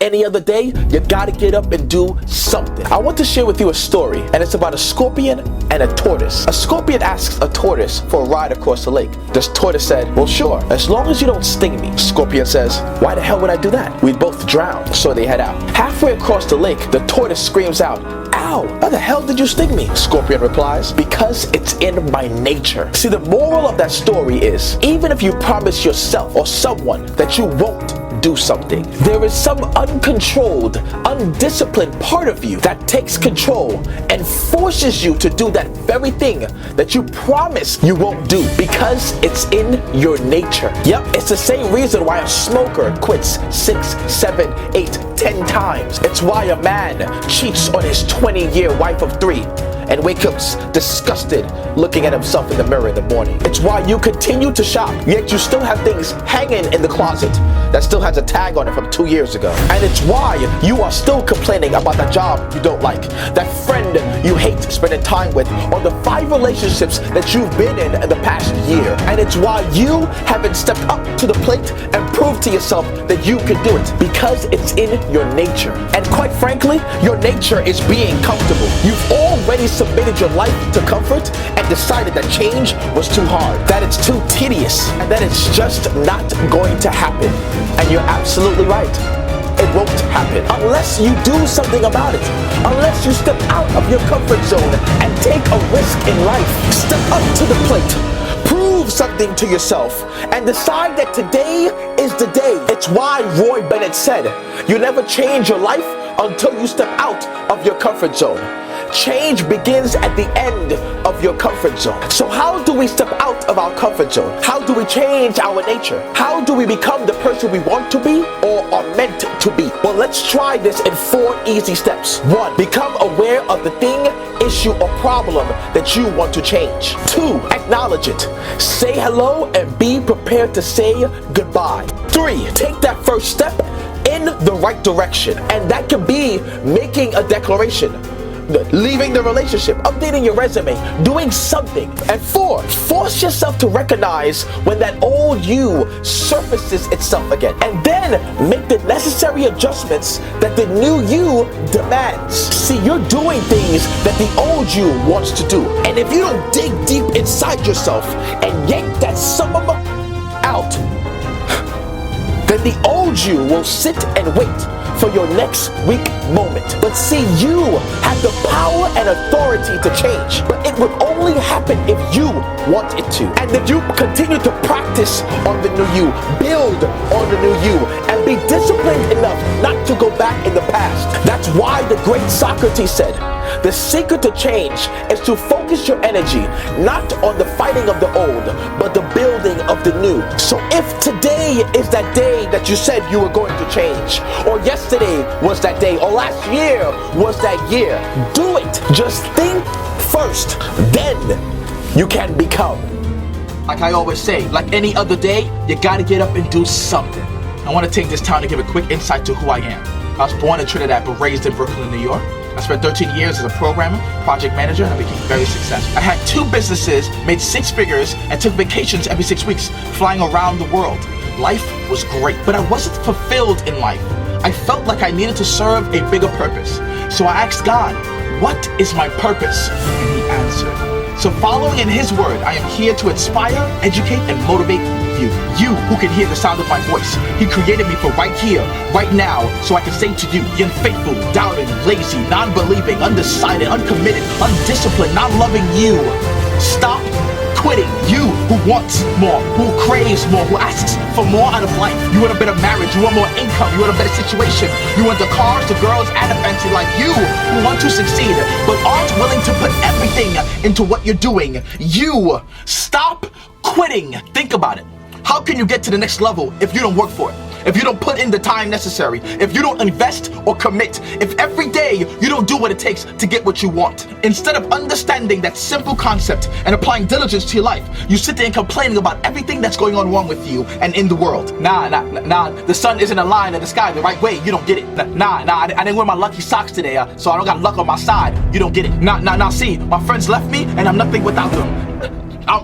any other day, you gotta get up and do something. I want to share with you a story, and it's about a scorpion and a tortoise. A scorpion asks a tortoise for a ride across the lake. This tortoise said, well, sure, as long as you don't sting me. Scorpion says, why the hell would I do that? We'd both drown. So they head out. Halfway across the lake, the tortoise screams out, ow, how the hell did you sting me? Scorpion replies, because it's in my nature. See, the moral of that story is, even if you promise yourself or someone that you won't do something, there is some uncontrolled, undisciplined part of you that takes control and forces you to do that very thing that you promise you won't do because it's in your nature. Yep, it's the same reason why a smoker quits 6, 7, 8, 10 times. It's why a man cheats on his 20-year wife of 3 and wakes up disgusted looking at himself in the mirror in the morning. It's why you continue to shop, yet you still have things hanging in the closet that still has a tag on it from 2 years ago. And it's why you are still complaining about that job you don't like, that friend you hate spending time with, or the 5 relationships that you've been in the past year. And it's why you haven't stepped up to the plate and proved to yourself that you can do it, because it's in your nature. And quite frankly, your nature is being comfortable. You've already submitted your life to comfort and decided that change was too hard, that it's too tedious, and that it's just not going to happen. And you're absolutely right. It won't happen unless you do something about it, unless you step out of your comfort zone and take a risk in life. Step up to the plate, prove something to yourself, and decide that today is the day. It's why Roy Bennett said, you never change your life until you step out of your comfort zone. Change begins at the end of your comfort zone. So how do we step out of our comfort zone? How do we change our nature? How do we become the person we want to be or are meant to be? Well, let's try this in 4 easy steps. 1, become aware of the thing, issue, or problem that you want to change. 2, acknowledge it. Say hello and be prepared to say goodbye. 3, take that first step in the right direction. And that can be making a declaration, leaving the relationship, updating your resume, doing something. And 4, force yourself to recognize when that old you surfaces itself again, and then make the necessary adjustments that the new you demands. See, you're doing things that the old you wants to do, and if you don't dig deep inside yourself and yank that some of them out, then the old you will sit and wait for your next weak moment. But see, you have the power and authority to change, but it would only happen if you want it to. And if you continue to practice on the new you, build on the new you, and be disciplined enough not to go back in the past. That's why the great Socrates said, the secret to change is to focus your energy not on the fighting of the old, but the building of the new. So if today is that day that you said you were going to change, or yesterday was that day, or last year was that year, do it. Just think first, then you can become. Like I always say, like any other day, you gotta get up and do something. I want to take this time to give a quick insight to who I am. I was born in Trinidad but raised in Brooklyn, New York. I spent 13 years as a programmer, project manager, and I became very successful. I had 2 businesses, made 6 figures, and took vacations every 6 weeks, flying around the world. Life was great, but I wasn't fulfilled in life. I felt like I needed to serve a bigger purpose. So I asked God, what is my purpose? And He answered. So following in His word, I am here to inspire, educate, and motivate you. You who can hear the sound of my voice. He created me for right here, right now, so I can say to you, the unfaithful, doubting, lazy, non-believing, undecided, uncommitted, undisciplined, not loving you. Stop quitting. You who wants more, who craves more, who asks for more out of life. You want a better marriage, you want more income, you want a better situation. You want the cars, the girls, and a fancy life. You who want to succeed, but aren't willing to put everything into what you're doing. You, stop quitting. Think about it. How can you get to the next level if you don't work for it? If you don't put in the time necessary, if you don't invest or commit, if every day you don't do what it takes to get what you want. Instead of understanding that simple concept and applying diligence to your life, you sit there and complaining about everything that's going on wrong with you and in the world. Nah, the sun isn't aligned in the sky the right way, you don't get it. I didn't wear my lucky socks today, so I don't got luck on my side, you don't get it. See, my friends left me and I'm nothing without them.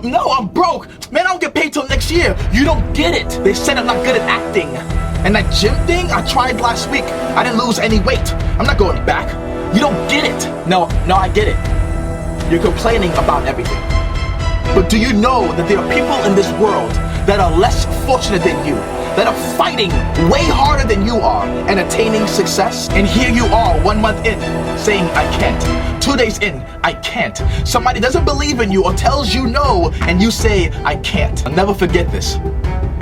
No, I'm broke. Man, I don't get paid till next year. You don't get it. They said I'm not good at acting. And that gym thing I tried last week, I didn't lose any weight. I'm not going back. You don't get it. No, I get it. You're complaining about everything. But do you know that there are people in this world that are less fortunate than you, that are fighting way harder than you are and attaining success? And here you are 1 month in saying, I can't. 2 days in, I can't. Somebody doesn't believe in you or tells you no, and you say, I can't. I'll never forget this.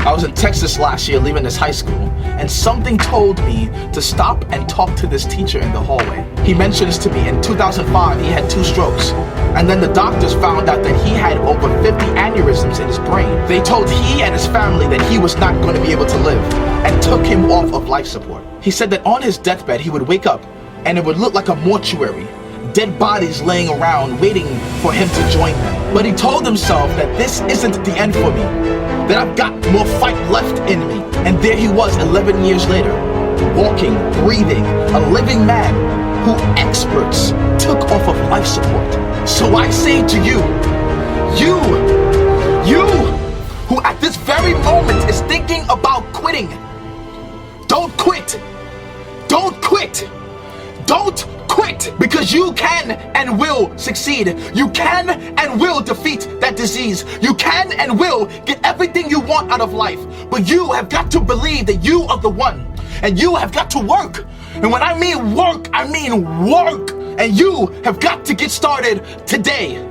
I was in Texas last year leaving this high school, and something told me to stop and talk to this teacher in the hallway. He mentions to me in 2005 he had 2 strokes, and then the doctors found out that he had over 50 aneurysms in his brain. They told he and his family that he was not going to be able to live and took him off of life support. He said that on his deathbed he would wake up and it would look like a mortuary. Dead bodies laying around waiting for him to join them. But he told himself that this isn't the end for me, that I've got more fight left in me. And there he was 11 years later, walking, breathing, a living man who experts took off of life support. So I say to you, you who at this very moment is thinking about quitting, don't quit. Don't quit. Don't quit, because you can and will succeed. You can and will defeat that disease. You can and will get everything you want out of life. But you have got to believe that you are the one. And you have got to work. And when I mean work, I mean work. And you have got to get started today.